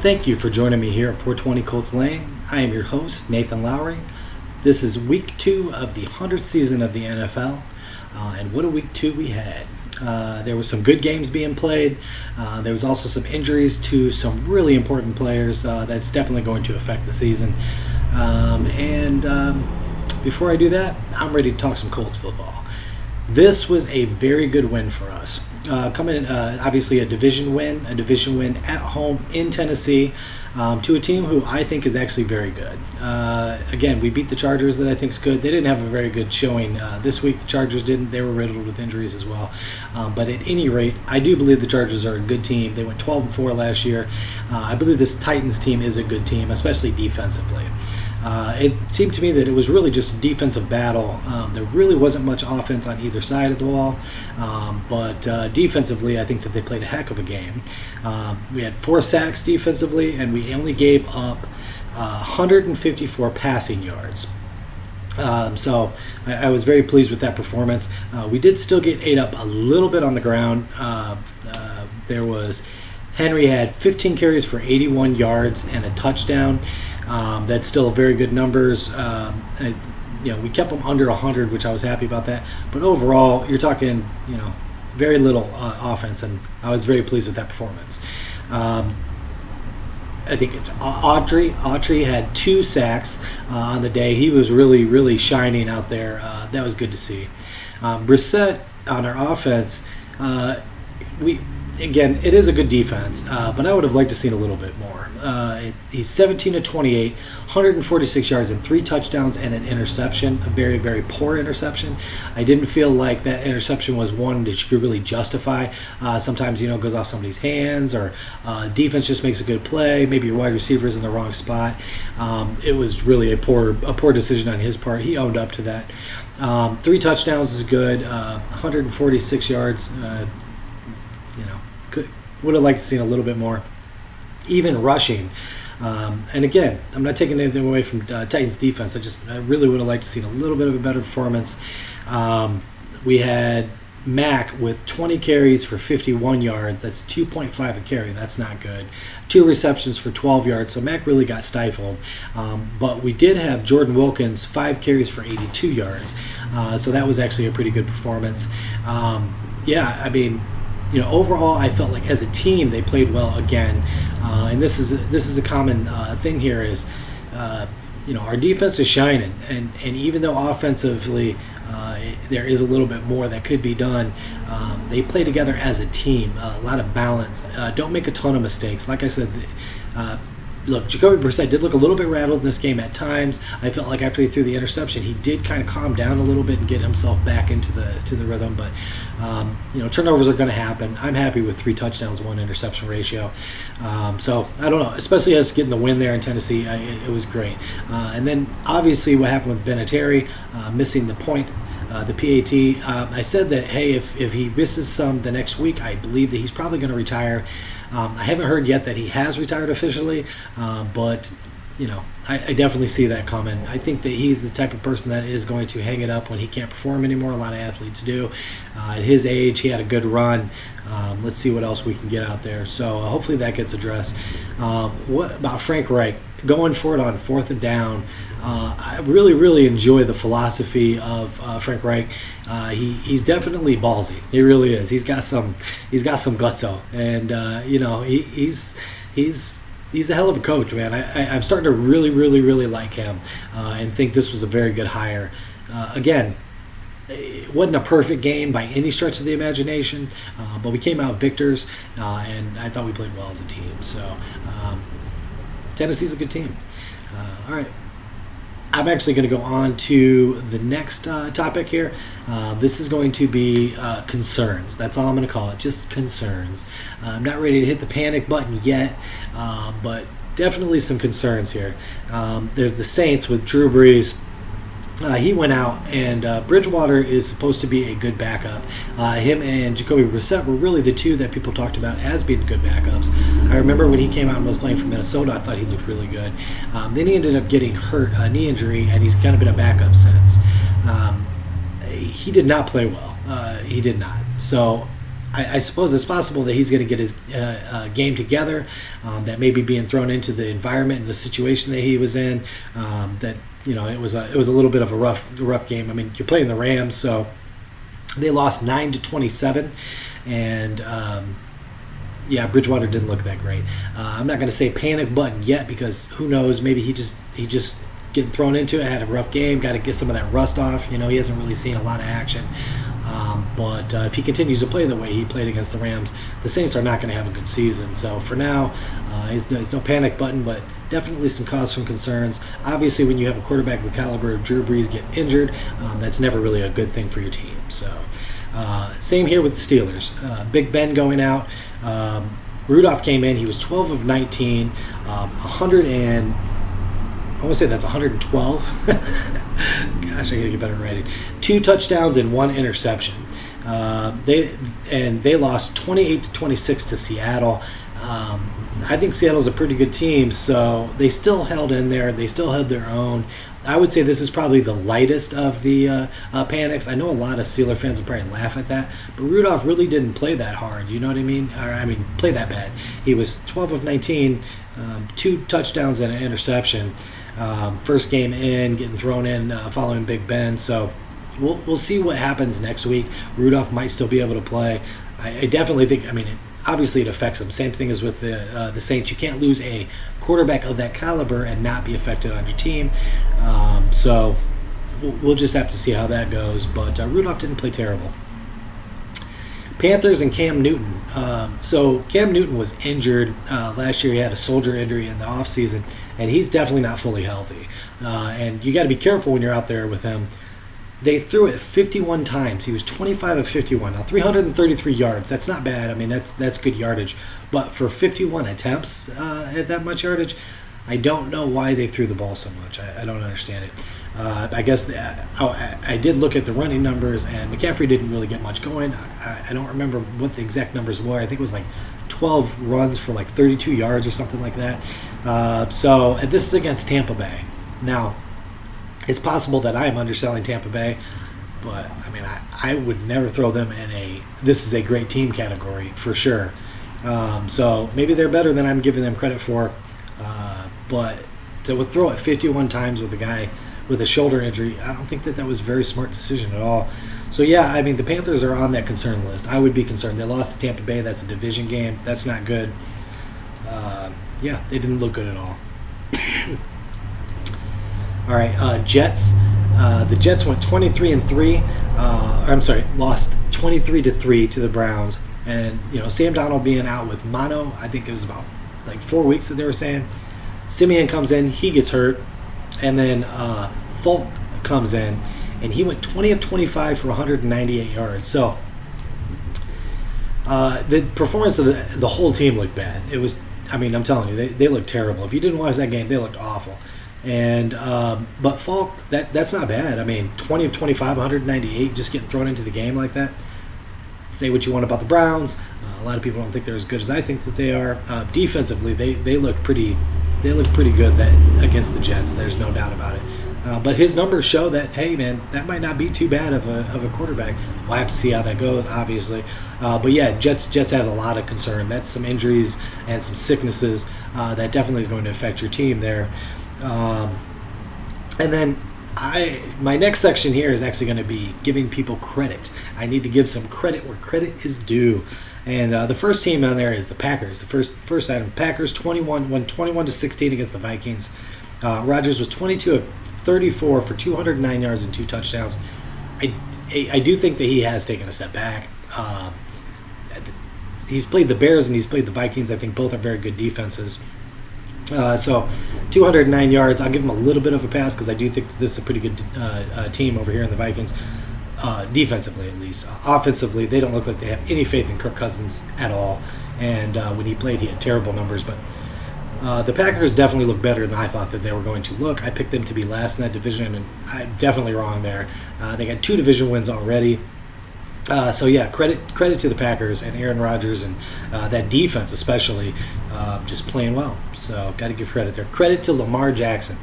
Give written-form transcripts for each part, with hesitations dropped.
Thank you for joining me here at 420 Colts Lane. I am your host, Nathan Lowry. This is week 2 of the 100th season of the NFL, and what a week 2 we had. There were some good games being played. There was also some injuries to some really important players that's definitely going to affect the season. Before I do that, I'm ready to talk some Colts football. This was a very good win for us. Obviously a division win at home in Tennessee to a team who I think is actually very good. Again, we beat the Chargers, that I think is good. They didn't have a very good showing this week. The Chargers didn't. They were riddled with injuries as well. But at any rate, I do believe the Chargers are a good team. They went 12-4 last year. I believe this Titans team is a good team, especially defensively. It seemed to me that it was really just a defensive battle. There really wasn't much offense on either side of the ball, but defensively, I think that they played a heck of a game. We had 4 sacks defensively, and we only gave up 154 passing yards. So I was very pleased with that performance. We did still get ate up a little bit on the ground. Henry had 15 carries for 81 yards and a touchdown. That's still very good numbers. We kept them under 100, which I was happy about that. But overall, you're talking, very little offense, and I was very pleased with that performance. I think it's Autry. Autry had 2 sacks on the day. He was really, really shining out there. That was good to see. Brissett on our offense, Again, it is a good defense, but I would have liked to seen a little bit more. He's 17-28, 146 yards and 3 touchdowns and an interception, a very, very poor interception. I didn't feel like that interception was one that you could really justify. Sometimes, it goes off somebody's hands, or defense just makes a good play. Maybe your wide receiver is in the wrong spot. It was really a poor decision on his part. He owned up to that. 3 touchdowns is good. 146 yards. Would have liked to see a little bit more, even rushing. And again, I'm not taking anything away from Titans defense. I really would have liked to see a little bit of a better performance. We had Mack with 20 carries for 51 yards. That's 2.5 a carry. That's not good. 2 receptions for 12 yards. So Mack really got stifled. But we did have Jordan Wilkins, 5 carries for 82 yards. So that was actually a pretty good performance. Overall, I felt like as a team they played well again, and this is a common thing here is, our defense is shining, and even though offensively there is a little bit more that could be done, they play together as a team, a lot of balance. Don't make a ton of mistakes. Like I said, Jacoby Brissett did look a little bit rattled in this game at times. I felt like after he threw the interception, he did kind of calm down a little bit and get himself back into the rhythm. But turnovers are going to happen. I'm happy with 3 touchdowns, 1 interception ratio. So I don't know, especially us getting the win there in Tennessee, it was great. And then obviously what happened with Vinatieri missing the point. The PAT. I said that, hey, if he misses some the next week, I believe that he's probably going to retire. I haven't heard yet that he has retired officially, but I definitely see that coming. I think that he's the type of person that is going to hang it up when he can't perform anymore. A lot of athletes do. At his age, he had a good run. Let's see what else we can get out there. So hopefully that gets addressed. What about Frank Reich? Going for it on 4th and down. I really, really enjoy the philosophy of Frank Reich. He's definitely ballsy. He really is. He's got some gutso, and he's a hell of a coach, man. I'm starting to really, really, really like him, and think this was a very good hire. Again, it wasn't a perfect game by any stretch of the imagination, but we came out victors, and I thought we played well as a team. So Tennessee's a good team. All right. I'm actually going to go on to the next topic here. This is going to be concerns. That's all I'm going to call it, just concerns. I'm not ready to hit the panic button yet, but definitely some concerns here. There's the Saints with Drew Brees. He went out, and Bridgewater is supposed to be a good backup. Him and Jacoby Brissett were really the two that people talked about as being good backups. I remember when he came out and was playing for Minnesota, I thought he looked really good. Then he ended up getting hurt, a knee injury, and he's kind of been a backup since. He did not play well. He did not. So I suppose it's possible that he's going to get his game together, that maybe being thrown into the environment and the situation that he was in, that it was a little bit of a rough game. I mean, you're playing the Rams, so they lost 9-27, and Bridgewater didn't look that great. I'm not going to say panic button yet, because who knows? Maybe he just getting thrown into it, had a rough game, got to get some of that rust off. He hasn't really seen a lot of action. But if he continues to play the way he played against the Rams, the Saints are not going to have a good season. So for now, there's no panic button, but definitely some cause for concerns. Obviously, when you have a quarterback of the caliber of Drew Brees get injured, that's never really a good thing for your team. So same here with the Steelers. Big Ben going out. Rudolph came in. He was 12 of 19, 100 and I want to say that's 112. Gosh, I gotta get better rating. 2 touchdowns and 1 interception. They lost 28-26 to Seattle. I think Seattle's a pretty good team, so they still held in there. They still held their own. I would say this is probably the lightest of the panics. I know a lot of Steeler fans will probably laugh at that, but Rudolph really didn't play that hard. You know what I mean? Play that bad. He was 12 of 19, 2 touchdowns and an interception. First game in, getting thrown in following Big Ben. So we'll see what happens next week. Rudolph might still be able to play. I definitely think. Obviously it affects them. Same thing as with the Saints. You can't lose a quarterback of that caliber and not be affected on your team. So we'll just have to see how that goes. But Rudolph didn't play terrible. Panthers and Cam Newton. So Cam Newton was injured last year. He had a shoulder injury in the offseason, and he's definitely not fully healthy. And you got to be careful when you're out there with him. They threw it 51 times. He was 25 of 51. Now, 333 yards. That's not bad. That's good yardage. But for 51 attempts at that much yardage, I don't know why they threw the ball so much. I don't understand it. I guess I did look at the running numbers, and McCaffrey didn't really get much going. I don't remember what the exact numbers were. I think it was like 12 runs for like 32 yards or something like that. And this is against Tampa Bay. Now, it's possible that I am underselling Tampa Bay, but I would never throw them in this is a great team category for sure. So maybe they're better than I'm giving them credit for. But to throw it 51 times with a guy with a shoulder injury, I don't think that was a very smart decision at all. So yeah, the Panthers are on that concern list. I would be concerned. They lost to Tampa Bay. That's a division game. That's not good. They didn't look good at all. All right, Jets. The Jets went 23-3. Lost 23-3 to the Browns. And Sam Darnold being out with mono, I think it was about like 4 weeks that they were saying. Simeon comes in, he gets hurt, and then Falk comes in, and he went 20 of 25 for 198 yards. So the performance of the whole team looked bad. It was, I'm telling you, they looked terrible. If you didn't watch that game, they looked awful. And but Falk, that's not bad. 20 of 25, 198, just getting thrown into the game like that. Say what you want about the Browns. A lot of people don't think they're as good as I think that they are. Defensively, they look pretty good against the Jets. There's no doubt about it. But his numbers show that, hey, man, that might not be too bad of a quarterback. We'll have to see how that goes, obviously. But yeah, Jets have a lot of concern. That's some injuries and some sicknesses that definitely is going to affect your team there. And then my next section here is actually going to be giving people credit. I need to give some credit where credit is due. And the first team on there is the Packers. The first item, Packers won 21-16 against the Vikings. Rodgers was 22 of 34 for 209 yards and 2 touchdowns. I do think that he has taken a step back. He's played the Bears and he's played the Vikings. I think both are very good defenses. So 209 yards, I'll give him a little bit of a pass because I do think that this is a pretty good team over here in the Vikings, defensively at least. Offensively, they don't look like they have any faith in Kirk Cousins at all, and when he played, he had terrible numbers. But the Packers definitely look better than I thought that they were going to look. I picked them to be last in that division, and I'm definitely wrong there. They got 2 division wins already. So yeah, credit to the Packers and Aaron Rodgers and that defense especially, just playing well. So got to give credit there. Credit to Lamar Jackson.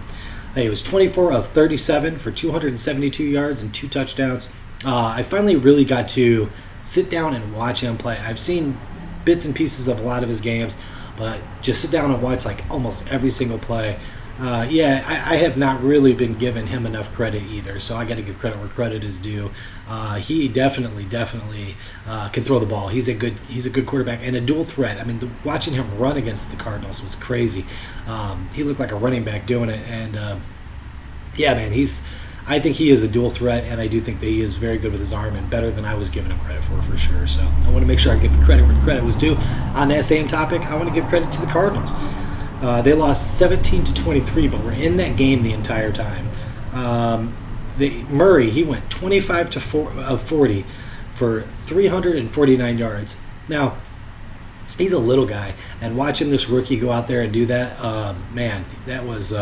He was 24 of 37 for 272 yards and 2 touchdowns. I finally really got to sit down and watch him play. I've seen bits and pieces of a lot of his games, but just sit down and watch like almost every single play. I have not really been giving him enough credit either, so I got to give credit where credit is due. He definitely can throw the ball. He's a good quarterback and a dual threat. I mean, watching him run against the Cardinals was crazy. He looked like a running back doing it, and man, I think he is a dual threat, and I do think that he is very good with his arm and better than I was giving him credit for sure. So I want to make sure I give the credit where credit was due. On that same topic, I want to give credit to the Cardinals. They lost 17-23, but were in that game the entire time. Murray, he went 25 of 40 for 349 yards. Now, he's a little guy, and watching this rookie go out there and do that, man, that was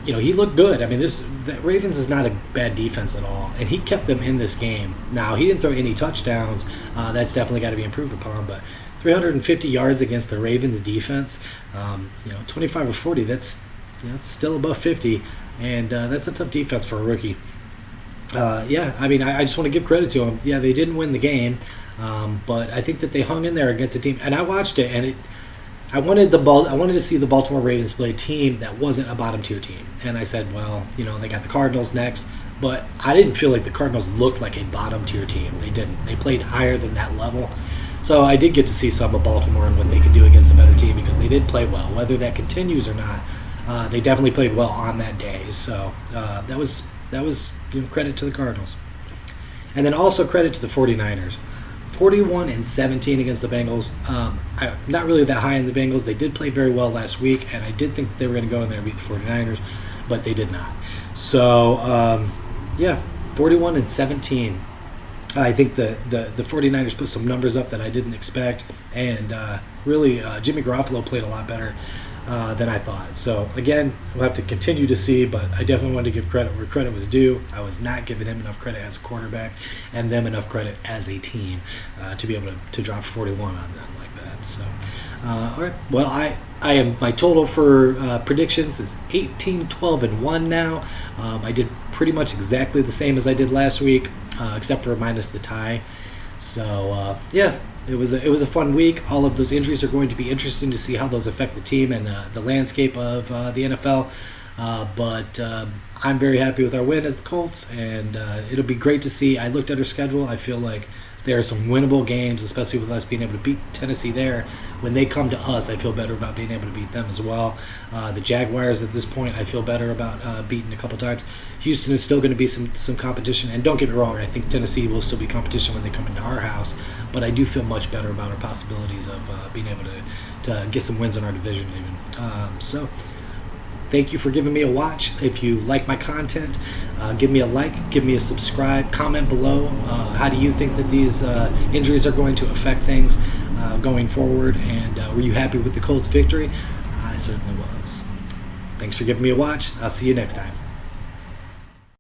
he looked good. I mean, the Ravens is not a bad defense at all, and he kept them in this game. Now, he didn't throw any touchdowns. That's definitely got to be improved upon, but 350 yards against the Ravens defense, 25 of 40, that's still above 50, and that's a tough defense for a rookie. I just want to give credit to them. Yeah, they didn't win the game, but I think that they hung in there against a team, and I watched it, and I wanted to see the Baltimore Ravens play a team that wasn't a bottom tier team. And I said, well, they got the Cardinals next, but I didn't feel like the Cardinals looked like a bottom tier team. They didn't. They played higher than that level. So I did get to see some of Baltimore and what they could do against a better team because they did play well. Whether that continues or not, they definitely played well on that day. So that was credit to the Cardinals. And then also credit to the 49ers. 41-17 against the Bengals. I'm not really that high on the Bengals. They did play very well last week, and I did think that they were going to go in there and beat the 49ers, but they did not. So, 41-17. I think the 49ers put some numbers up that I didn't expect, and really Jimmy Garoppolo played a lot better than I thought. So, again, we'll have to continue to see, but I definitely wanted to give credit where credit was due. I was not giving him enough credit as a quarterback and them enough credit as a team to be able to drop 41 on them like that. So, all right. Well, I am my total for predictions is 18-12-1 now. I did pretty much exactly the same as I did last week, except for minus the tie. So, It was a fun week. All of those injuries are going to be interesting to see how those affect the team and the landscape of the NFL. But I'm very happy with our win as the Colts, and it'll be great to see. I looked at our schedule. I feel like there are some winnable games, especially with us being able to beat Tennessee there. When they come to us, I feel better about being able to beat them as well. The Jaguars at this point, I feel better about beating a couple times. Houston is still going to be some competition, and don't get me wrong, I think Tennessee will still be competition when they come into our house, but I do feel much better about our possibilities of being able to get some wins in our division even. So thank you for giving me a watch. If you like my content, give me a like, give me a subscribe, comment below. How do you think that these injuries are going to affect things going forward, and were you happy with the Colts victory? I certainly was. Thanks for giving me a watch. I'll see you next time.